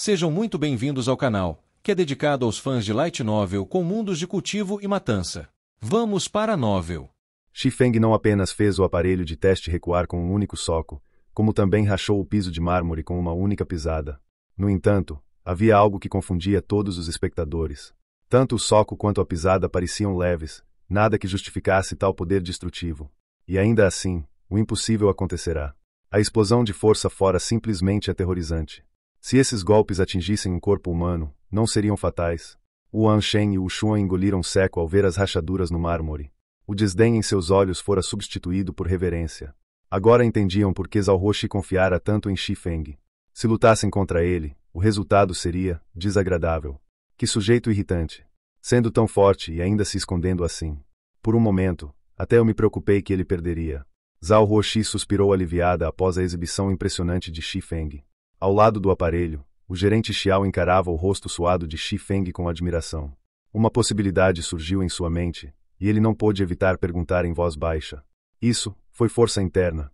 Sejam muito bem-vindos ao canal, que é dedicado aos fãs de Light Novel com mundos de cultivo e matança. Vamos para a novel. Xifeng não apenas fez o aparelho de teste recuar com um único soco, como também rachou o piso de mármore com uma única pisada. No entanto, havia algo que confundia todos os espectadores. Tanto o soco quanto a pisada pareciam leves, nada que justificasse tal poder destrutivo. E ainda assim, o impossível acontecerá. A explosão de força fora simplesmente aterrorizante. Se esses golpes atingissem um corpo humano, não seriam fatais. O Wan Shen e o Xuan engoliram seco ao ver as rachaduras no mármore. O desdém em seus olhos fora substituído por reverência. Agora entendiam por que Zhao Huoshi confiara tanto em Xifeng. Se lutassem contra ele, o resultado seria desagradável. Que sujeito irritante. Sendo tão forte e ainda se escondendo assim. Por um momento, até eu me preocupei que ele perderia. Zhao Huoshi suspirou aliviada após a exibição impressionante de Xifeng. Ao lado do aparelho, o gerente Xiao encarava o rosto suado de Xifeng com admiração. Uma possibilidade surgiu em sua mente, e ele não pôde evitar perguntar em voz baixa. Isso foi força interna.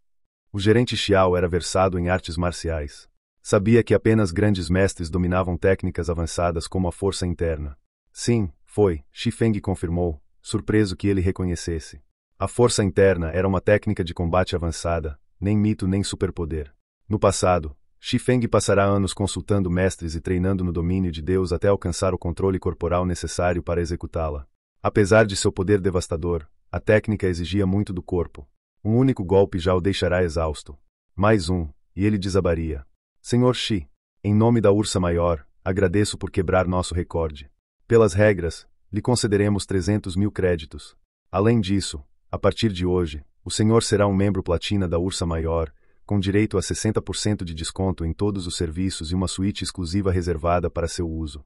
O gerente Xiao era versado em artes marciais. Sabia que apenas grandes mestres dominavam técnicas avançadas como a força interna. Sim, foi, Xifeng confirmou, surpreso que ele reconhecesse. A força interna era uma técnica de combate avançada, nem mito nem superpoder. No passado, Xifeng passará anos consultando mestres e treinando no domínio de Deus até alcançar o controle corporal necessário para executá-la. Apesar de seu poder devastador, a técnica exigia muito do corpo. Um único golpe já o deixará exausto. Mais um, e ele desabaria. Senhor Xi, em nome da Ursa Maior, agradeço por quebrar nosso recorde. Pelas regras, lhe concederemos 300.000 créditos. Além disso, a partir de hoje, o senhor será um membro platina da Ursa Maior, com direito a 60% de desconto em todos os serviços e uma suíte exclusiva reservada para seu uso.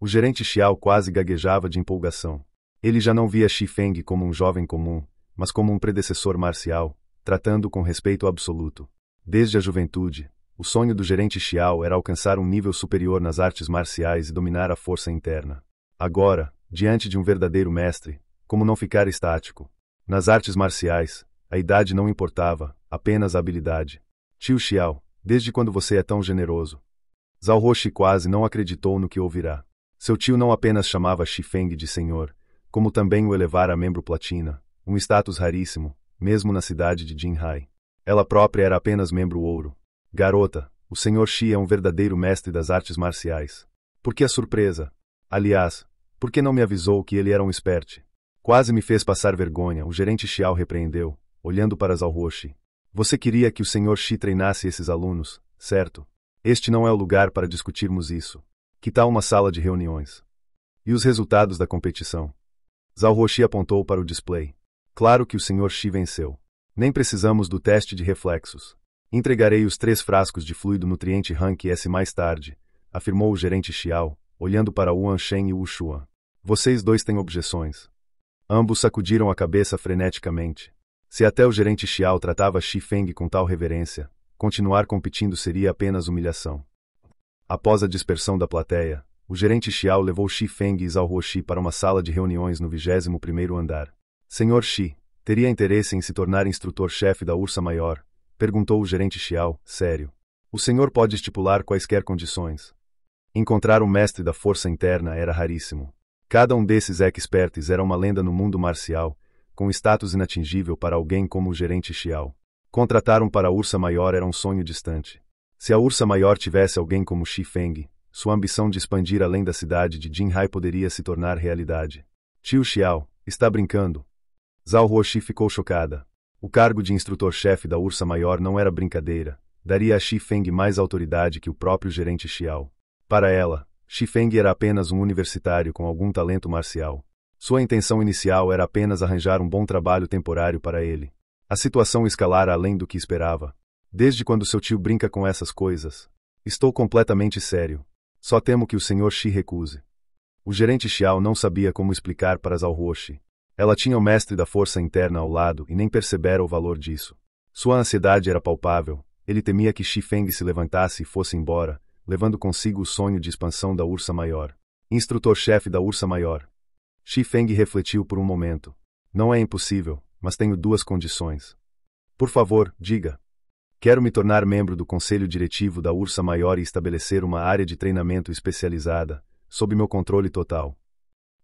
O gerente Xiao quase gaguejava de empolgação. Ele já não via Xifeng como um jovem comum, mas como um predecessor marcial, tratando com respeito absoluto. Desde a juventude, o sonho do gerente Xiao era alcançar um nível superior nas artes marciais e dominar a força interna. Agora, diante de um verdadeiro mestre, como não ficar estático? Nas artes marciais, a idade não importava, apenas a habilidade. Tio Xiao, desde quando você é tão generoso? Zhao Huoshi quase não acreditou no que ouvirá. Seu tio não apenas chamava Xifeng de senhor, como também o elevara a membro platina, um status raríssimo, mesmo na cidade de Jinhai. Ela própria era apenas membro ouro. Garota, o senhor Xi é um verdadeiro mestre das artes marciais. Por que a surpresa? Aliás, por que não me avisou que ele era um expert? Quase me fez passar vergonha, o gerente Xiao repreendeu, olhando para Zhao Huoshi. Você queria que o senhor Xi treinasse esses alunos, certo? Este não é o lugar para discutirmos isso. Que tal uma sala de reuniões? E os resultados da competição? Zhao Huoshi apontou para o display. Claro que o senhor Xi venceu. Nem precisamos do teste de reflexos. Entregarei os 3 frascos de fluido nutriente Rank S mais tarde, afirmou o gerente Xiao, olhando para Wan Shen e Wu Xuan. Vocês dois têm objeções? Ambos sacudiram a cabeça freneticamente. Se até o gerente Xiao tratava Xifeng com tal reverência, continuar competindo seria apenas humilhação. Após a dispersão da plateia, o gerente Xiao levou Xifeng e Zhao Huoshi para uma sala de reuniões no 21º andar. Senhor Xi, teria interesse em se tornar instrutor-chefe da Ursa Maior? Perguntou o gerente Xiao, sério. O senhor pode estipular quaisquer condições. Encontrar um mestre da força interna era raríssimo. Cada um desses experts era uma lenda no mundo marcial, com status inatingível para alguém como o gerente Xiao. Contratar um para a Ursa Maior era um sonho distante. Se a Ursa Maior tivesse alguém como Xifeng, sua ambição de expandir além da cidade de Jinhai poderia se tornar realidade. Tio Xiao, está brincando? Zhao Huoshi ficou chocada. O cargo de instrutor-chefe da Ursa Maior não era brincadeira. Daria a Xifeng mais autoridade que o próprio gerente Xiao. Para ela, Xifeng era apenas um universitário com algum talento marcial. Sua intenção inicial era apenas arranjar um bom trabalho temporário para ele. A situação escalara além do que esperava. Desde quando seu tio brinca com essas coisas? Estou completamente sério. Só temo que o senhor Xi recuse. O gerente Xiao não sabia como explicar para Zhao Huoshi. Ela tinha o mestre da força interna ao lado e nem percebera o valor disso. Sua ansiedade era palpável. Ele temia que Xifeng se levantasse e fosse embora, levando consigo o sonho de expansão da Ursa Maior. Instrutor-chefe da Ursa Maior. Xifeng refletiu por um momento. Não é impossível, mas tenho 2 condições. Por favor, diga. Quero me tornar membro do conselho diretivo da Ursa Maior e estabelecer uma área de treinamento especializada, sob meu controle total.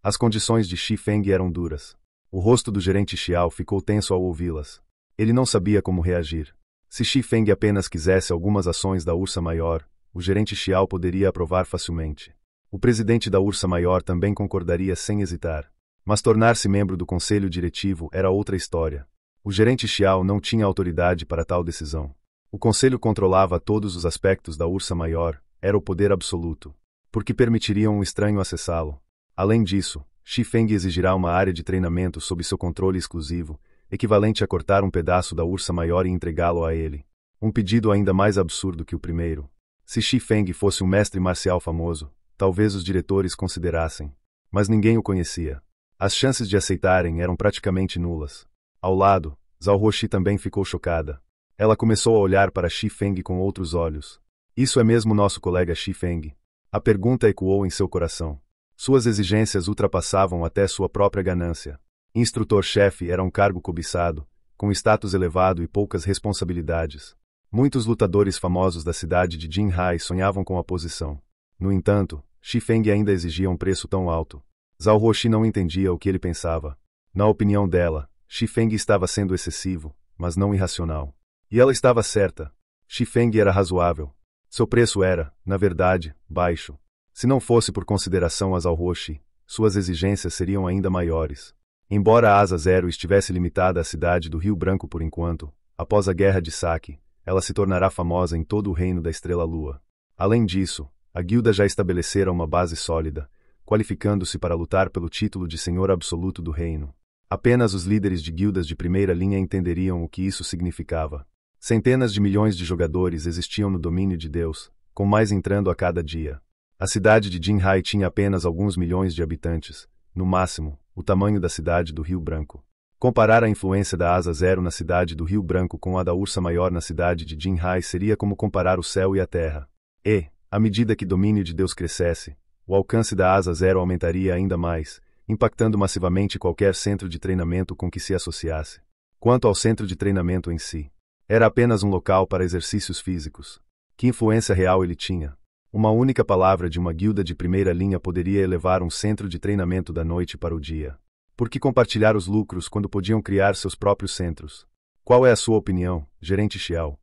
As condições de Xi Feng eram duras. O rosto do gerente Xiao ficou tenso ao ouvi-las. Ele não sabia como reagir. Se Xi Feng apenas quisesse algumas ações da Ursa Maior, o gerente Xiao poderia aprovar facilmente. O presidente da Ursa Maior também concordaria sem hesitar. Mas tornar-se membro do conselho diretivo era outra história. O gerente Xiao não tinha autoridade para tal decisão. O conselho controlava todos os aspectos da Ursa Maior, era o poder absoluto. Por que permitiriam um estranho acessá-lo? Além disso, Xi Feng exigirá uma área de treinamento sob seu controle exclusivo, equivalente a cortar um pedaço da Ursa Maior e entregá-lo a ele. Um pedido ainda mais absurdo que o primeiro. Se Xi Feng fosse um mestre marcial famoso, talvez os diretores considerassem. Mas ninguém o conhecia. As chances de aceitarem eram praticamente nulas. Ao lado, Zhao Huoxi também ficou chocada. Ela começou a olhar para Xi Feng com outros olhos. Isso é mesmo nosso colega Xi Feng? A pergunta ecoou em seu coração. Suas exigências ultrapassavam até sua própria ganância. Instrutor-chefe era um cargo cobiçado, com status elevado e poucas responsabilidades. Muitos lutadores famosos da cidade de Jinhai sonhavam com a posição. No entanto, Xi Feng ainda exigia um preço tão alto. Zhao Huoxi não entendia o que ele pensava. Na opinião dela, Xi Feng estava sendo excessivo, mas não irracional. E ela estava certa. Xi Feng era razoável. Seu preço era, na verdade, baixo. Se não fosse por consideração a Zhao Huoxi, suas exigências seriam ainda maiores. Embora a Asa Zero estivesse limitada à cidade do Rio Branco por enquanto, após a Guerra de Saki, ela se tornará famosa em todo o reino da Estrela-Lua. Além disso, a guilda já estabelecera uma base sólida, qualificando-se para lutar pelo título de Senhor Absoluto do Reino. Apenas os líderes de guildas de primeira linha entenderiam o que isso significava. Centenas de milhões de jogadores existiam no domínio de Deus, com mais entrando a cada dia. A cidade de Jinhai tinha apenas alguns milhões de habitantes, no máximo, o tamanho da cidade do Rio Branco. Comparar a influência da Asa Zero na cidade do Rio Branco com a da Ursa Maior na cidade de Jinhai seria como comparar o céu e a terra. E, à medida que o domínio de Deus crescesse, o alcance da Asa Zero aumentaria ainda mais, impactando massivamente qualquer centro de treinamento com que se associasse. Quanto ao centro de treinamento em si, era apenas um local para exercícios físicos. Que influência real ele tinha? Uma única palavra de uma guilda de primeira linha poderia elevar um centro de treinamento da noite para o dia. Por que compartilhar os lucros quando podiam criar seus próprios centros? Qual é a sua opinião, gerente Xiao?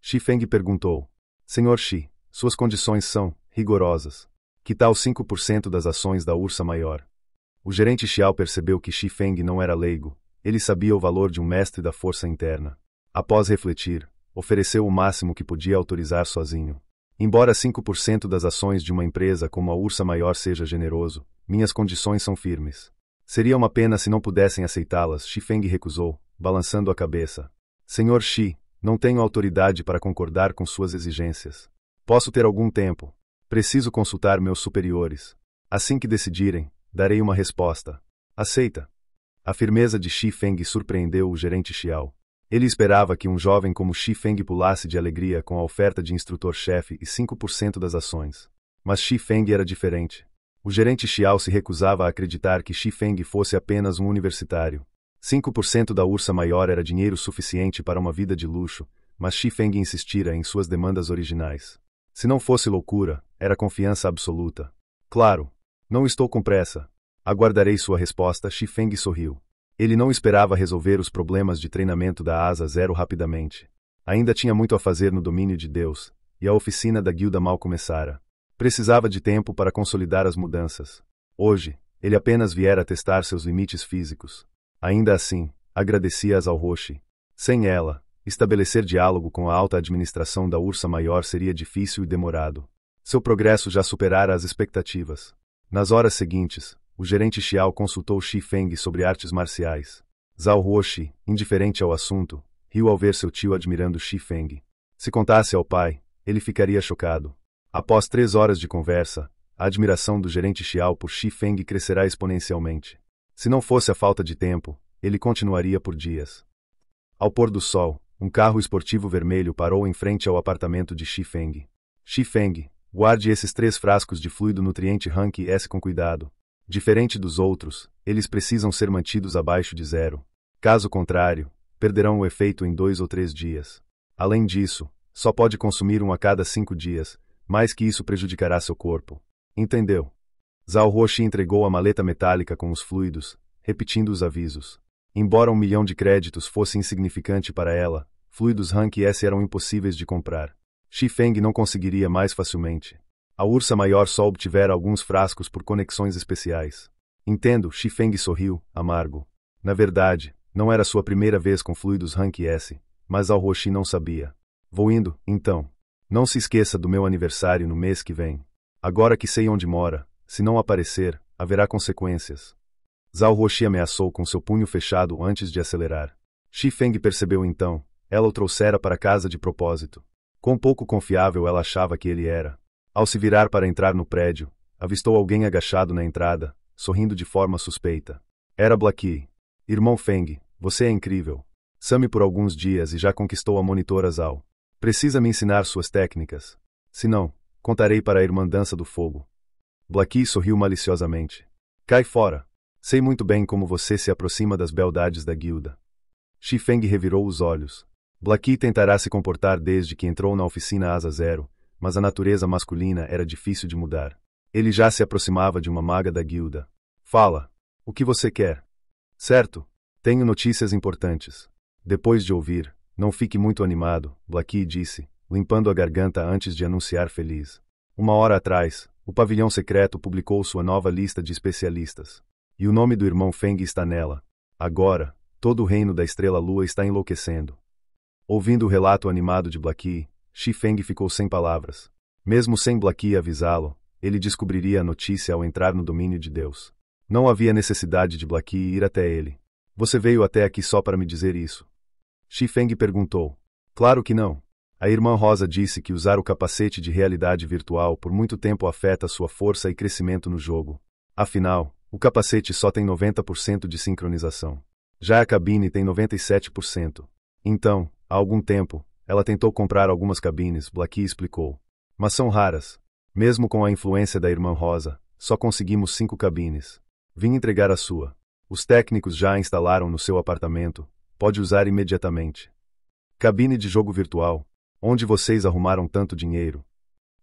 Xi Feng perguntou. Senhor Xi, suas condições são rigorosas. Que tal 5% das ações da Ursa Maior? O gerente Xiao percebeu que Xi Feng não era leigo. Ele sabia o valor de um mestre da força interna. Após refletir, ofereceu o máximo que podia autorizar sozinho. Embora 5% das ações de uma empresa como a Ursa Maior seja generoso, minhas condições são firmes. Seria uma pena se não pudessem aceitá-las. Xi Feng recusou, balançando a cabeça. Senhor Xi, não tenho autoridade para concordar com suas exigências. Posso ter algum tempo. Preciso consultar meus superiores. Assim que decidirem, darei uma resposta. Aceita? A firmeza de Xi Feng surpreendeu o gerente Xiao. Ele esperava que um jovem como Xi Feng pulasse de alegria com a oferta de instrutor-chefe e 5% das ações. Mas Xi Feng era diferente. O gerente Xiao se recusava a acreditar que Xi Feng fosse apenas um universitário. 5% da Ursa Maior era dinheiro suficiente para uma vida de luxo, mas Xi Feng insistira em suas demandas originais. Se não fosse loucura, era confiança absoluta. Claro. Não estou com pressa. Aguardarei sua resposta. Xi Feng sorriu. Ele não esperava resolver os problemas de treinamento da Asa Zero rapidamente. Ainda tinha muito a fazer no domínio de Deus, e a oficina da guilda mal começara. Precisava de tempo para consolidar as mudanças. Hoje, ele apenas viera testar seus limites físicos. Ainda assim, agradecia a Zhao Huoxi. Sem ela, estabelecer diálogo com a alta administração da Ursa Maior seria difícil e demorado. Seu progresso já superara as expectativas. Nas horas seguintes, o gerente Xiao consultou Xi Feng sobre artes marciais. Zhao Huoxi, indiferente ao assunto, riu ao ver seu tio admirando Xi Feng. Se contasse ao pai, ele ficaria chocado. Após 3 horas de conversa, a admiração do gerente Xiao por Xi Feng crescerá exponencialmente. Se não fosse a falta de tempo, ele continuaria por dias. Ao pôr do sol, um carro esportivo vermelho parou em frente ao apartamento de Xi Feng. Xi Feng, guarde esses 3 frascos de fluido nutriente Rank S com cuidado. Diferente dos outros, eles precisam ser mantidos abaixo de 0. Caso contrário, perderão o efeito em 2 ou 3 dias. Além disso, só pode consumir um a cada 5 dias, mais que isso prejudicará seu corpo. Entendeu? Zhao Huoxi entregou a maleta metálica com os fluidos, repetindo os avisos. Embora 1 milhão de créditos fosse insignificante para ela, fluidos Rank S eram impossíveis de comprar. Xi Feng não conseguiria mais facilmente. A ursa maior só obtivera alguns frascos por conexões especiais. Entendo, Xi Feng sorriu, amargo. Na verdade, não era sua primeira vez com fluidos Rank S, mas Zhao Huoxi não sabia. Vou indo, então. Não se esqueça do meu aniversário no mês que vem. Agora que sei onde mora, se não aparecer, haverá consequências. Zhao Huoxi ameaçou com seu punho fechado antes de acelerar. Xi Feng percebeu então, ela o trouxera para casa de propósito. Quão pouco confiável ela achava que ele era. Ao se virar para entrar no prédio, avistou alguém agachado na entrada, sorrindo de forma suspeita. Era Blackie. Irmão Feng, você é incrível. Some por alguns dias e já conquistou a monitora Zhao. Precisa me ensinar suas técnicas. Se não, contarei para a irmã Dança do Fogo. Blackie sorriu maliciosamente. Cai fora. Sei muito bem como você se aproxima das beldades da guilda. Xi Feng revirou os olhos. Blackie tentará se comportar desde que entrou na oficina Asa Zero, mas a natureza masculina era difícil de mudar. Ele já se aproximava de uma maga da guilda. Fala. O que você quer? Certo. Tenho notícias importantes. Depois de ouvir, não fique muito animado, Blackie disse, limpando a garganta antes de anunciar feliz. 1 hora atrás, o pavilhão secreto publicou sua nova lista de especialistas. E o nome do irmão Feng está nela. Agora, todo o reino da Estrela-Lua está enlouquecendo. Ouvindo o relato animado de Blackie, Xi Feng ficou sem palavras. Mesmo sem Blackie avisá-lo, ele descobriria a notícia ao entrar no domínio de Deus. Não havia necessidade de Blackie ir até ele. Você veio até aqui só para me dizer isso? Xi Feng perguntou. Claro que não. A irmã Rosa disse que usar o capacete de realidade virtual por muito tempo afeta sua força e crescimento no jogo. Afinal, o capacete só tem 90% de sincronização. Já a cabine tem 97%. Então, há algum tempo, ela tentou comprar algumas cabines, Blackie explicou. Mas são raras. Mesmo com a influência da irmã Rosa, só conseguimos 5 cabines. Vim entregar a sua. Os técnicos já a instalaram no seu apartamento. Pode usar imediatamente. Cabine de jogo virtual. Onde vocês arrumaram tanto dinheiro?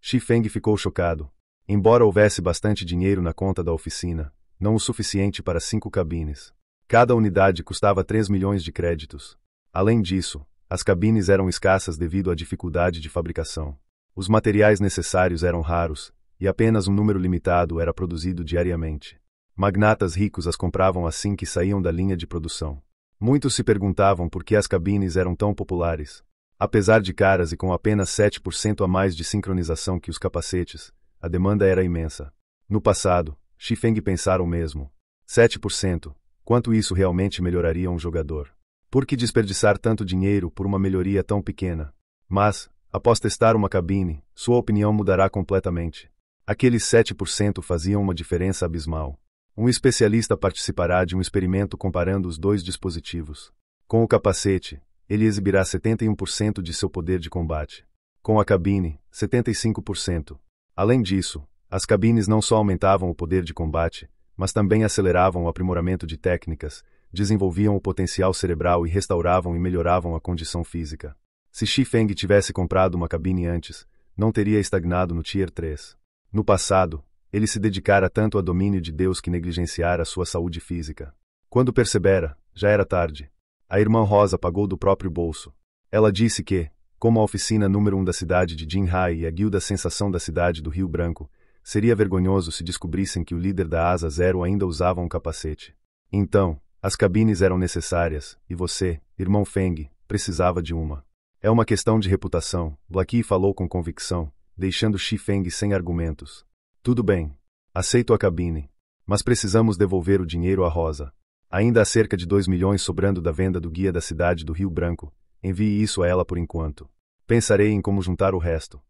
Xi Feng ficou chocado. Embora houvesse bastante dinheiro na conta da oficina, não o suficiente para 5 cabines. Cada unidade custava 3 milhões de créditos. Além disso, as cabines eram escassas devido à dificuldade de fabricação. Os materiais necessários eram raros, e apenas um número limitado era produzido diariamente. Magnatas ricos as compravam assim que saíam da linha de produção. Muitos se perguntavam por que as cabines eram tão populares. Apesar de caras e com apenas 7% a mais de sincronização que os capacetes, a demanda era imensa. No passado, Xi Feng pensara o mesmo. 7%. Quanto isso realmente melhoraria um jogador? Por que desperdiçar tanto dinheiro por uma melhoria tão pequena? Mas, após testar uma cabine, sua opinião mudará completamente. Aqueles 7% faziam uma diferença abismal. Um especialista participará de um experimento comparando os 2 dispositivos. Com o capacete, ele exibirá 71% de seu poder de combate. Com a cabine, 75%. Além disso, as cabines não só aumentavam o poder de combate, mas também aceleravam o aprimoramento de técnicas, desenvolviam o potencial cerebral e restauravam e melhoravam a condição física. Se Xi Feng tivesse comprado uma cabine antes, não teria estagnado no Tier 3. No passado, ele se dedicara tanto a domínio de Deus que negligenciara sua saúde física. Quando percebera, já era tarde. A irmã Rosa pagou do próprio bolso. Ela disse que, como a oficina número 1 da cidade de Jinhai e a guilda sensação da cidade do Rio Branco, seria vergonhoso se descobrissem que o líder da Asa Zero ainda usava um capacete. Então, as cabines eram necessárias, e você, irmão Feng, precisava de uma. É uma questão de reputação, Blackie falou com convicção, deixando Xi Feng sem argumentos. Tudo bem. Aceito a cabine. Mas precisamos devolver o dinheiro à Rosa. Ainda há cerca de 2 milhões sobrando da venda do guia da cidade do Rio Branco. Envie isso a ela por enquanto. Pensarei em como juntar o resto.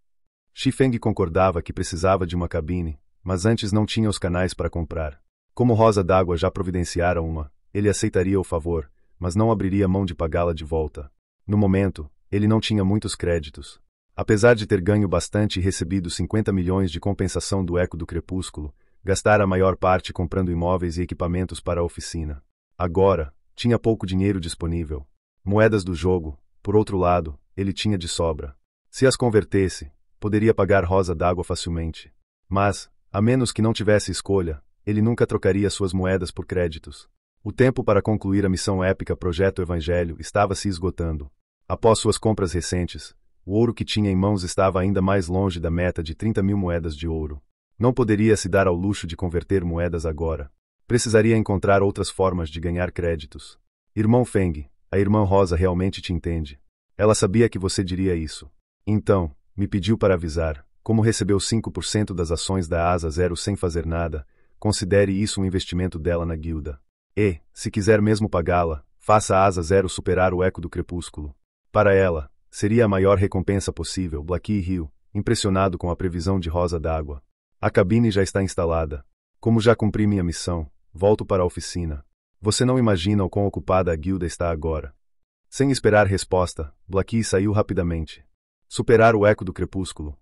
Xi Feng concordava que precisava de uma cabine, mas antes não tinha os canais para comprar. Como Rosa d'Água já providenciara uma, ele aceitaria o favor, mas não abriria mão de pagá-la de volta. No momento, ele não tinha muitos créditos. Apesar de ter ganho bastante e recebido 50 milhões de compensação do Eco do Crepúsculo, gastara a maior parte comprando imóveis e equipamentos para a oficina. Agora, tinha pouco dinheiro disponível. Moedas do jogo, por outro lado, ele tinha de sobra. Se as convertesse, poderia pagar Rosa d'Água facilmente. Mas, a menos que não tivesse escolha, ele nunca trocaria suas moedas por créditos. O tempo para concluir a missão épica Projeto Evangelho estava se esgotando. Após suas compras recentes, o ouro que tinha em mãos estava ainda mais longe da meta de 30.000 moedas de ouro. Não poderia se dar ao luxo de converter moedas agora. Precisaria encontrar outras formas de ganhar créditos. Irmão Feng, a irmã Rosa realmente te entende. Ela sabia que você diria isso. Então, me pediu para avisar, como recebeu 5% das ações da Asa Zero sem fazer nada, considere isso um investimento dela na guilda. E, se quiser mesmo pagá-la, faça a Asa Zero superar o eco do crepúsculo. Para ela, seria a maior recompensa possível. Blackie riu, impressionado com a previsão de Rosa d'Água. A cabine já está instalada. Como já cumpri minha missão, volto para a oficina. Você não imagina o quão ocupada a guilda está agora. Sem esperar resposta, Blackie saiu rapidamente. Superar o eco do crepúsculo.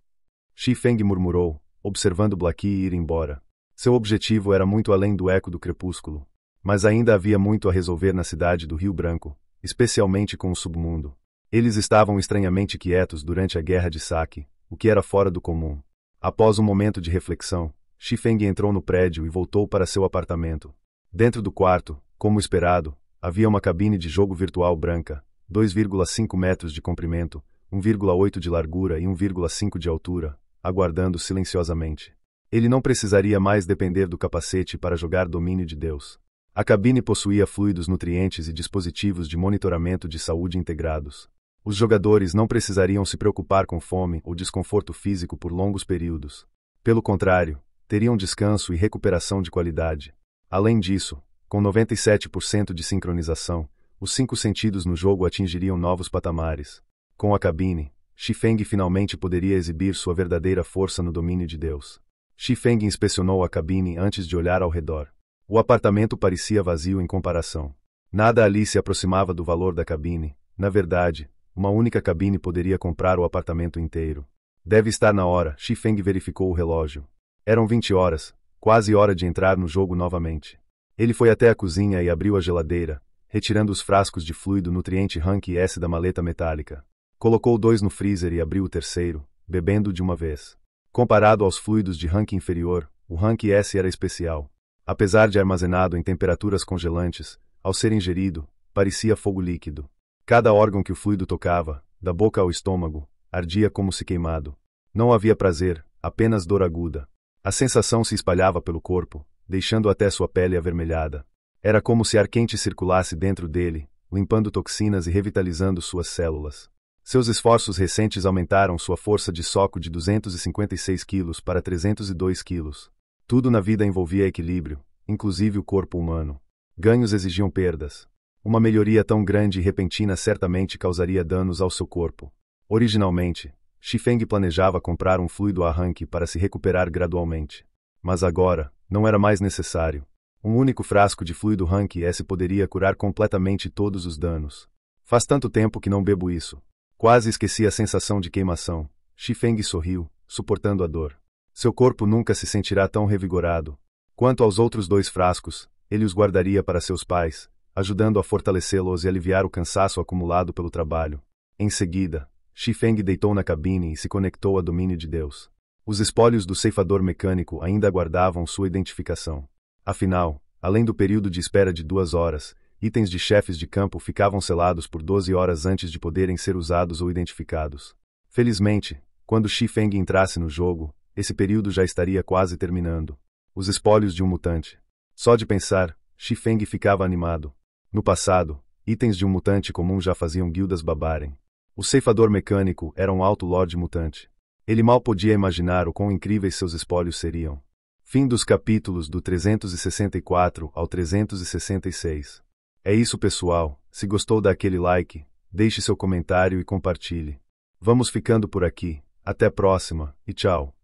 Shi Feng murmurou, observando Blackie ir embora. Seu objetivo era muito além do eco do crepúsculo. Mas ainda havia muito a resolver na cidade do Rio Branco, especialmente com o submundo. Eles estavam estranhamente quietos durante a Guerra de Saque, o que era fora do comum. Após um momento de reflexão, Shi Feng entrou no prédio e voltou para seu apartamento. Dentro do quarto, como esperado, havia uma cabine de jogo virtual branca, 2,5 metros de comprimento, 1,8 de largura e 1,5 de altura, aguardando silenciosamente. Ele não precisaria mais depender do capacete para jogar Domínio de Deus. A cabine possuía fluidos nutrientes e dispositivos de monitoramento de saúde integrados. Os jogadores não precisariam se preocupar com fome ou desconforto físico por longos períodos. Pelo contrário, teriam descanso e recuperação de qualidade. Além disso, com 97% de sincronização, os 5 sentidos no jogo atingiriam novos patamares. Com a cabine, Shi Feng finalmente poderia exibir sua verdadeira força no domínio de Deus. Shi Feng inspecionou a cabine antes de olhar ao redor. O apartamento parecia vazio em comparação. Nada ali se aproximava do valor da cabine. Na verdade, uma única cabine poderia comprar o apartamento inteiro. Deve estar na hora, Shi Feng verificou o relógio. Eram 20 horas, quase hora de entrar no jogo novamente. Ele foi até a cozinha e abriu a geladeira, retirando os frascos de fluido nutriente Rank S da maleta metálica. Colocou 2 no freezer e abriu o terceiro, bebendo de uma vez. Comparado aos fluidos de Rank inferior, o Rank S era especial. Apesar de armazenado em temperaturas congelantes, ao ser ingerido, parecia fogo líquido. Cada órgão que o fluido tocava, da boca ao estômago, ardia como se queimado. Não havia prazer, apenas dor aguda. A sensação se espalhava pelo corpo, deixando até sua pele avermelhada. Era como se ar quente circulasse dentro dele, limpando toxinas e revitalizando suas células. Seus esforços recentes aumentaram sua força de soco de 256 quilos para 302 quilos. Tudo na vida envolvia equilíbrio, inclusive o corpo humano. Ganhos exigiam perdas. Uma melhoria tão grande e repentina certamente causaria danos ao seu corpo. Originalmente, Shi Feng planejava comprar um fluido arranque para se recuperar gradualmente. Mas agora, não era mais necessário. Um único frasco de fluido Rank S poderia curar completamente todos os danos. Faz tanto tempo que não bebo isso. Quase esqueci a sensação de queimação. Shi Feng sorriu, suportando a dor. Seu corpo nunca se sentirá tão revigorado. Quanto aos outros 2 frascos, ele os guardaria para seus pais, ajudando a fortalecê-los e aliviar o cansaço acumulado pelo trabalho. Em seguida, Shi Feng deitou na cabine e se conectou a domínio de Deus. Os espólios do ceifador mecânico ainda aguardavam sua identificação. Afinal, além do período de espera de 2 horas, itens de chefes de campo ficavam selados por 12 horas antes de poderem ser usados ou identificados. Felizmente, quando Shi Feng entrasse no jogo, esse período já estaria quase terminando. Os espólios de um mutante. Só de pensar, Shi Feng ficava animado. No passado, itens de um mutante comum já faziam guildas babarem. O ceifador mecânico era um alto lorde mutante. Ele mal podia imaginar o quão incríveis seus espólios seriam. Fim dos capítulos do 364 ao 366. É isso, pessoal. Se gostou, dá aquele like, deixe seu comentário e compartilhe. Vamos ficando por aqui. Até a próxima, e tchau.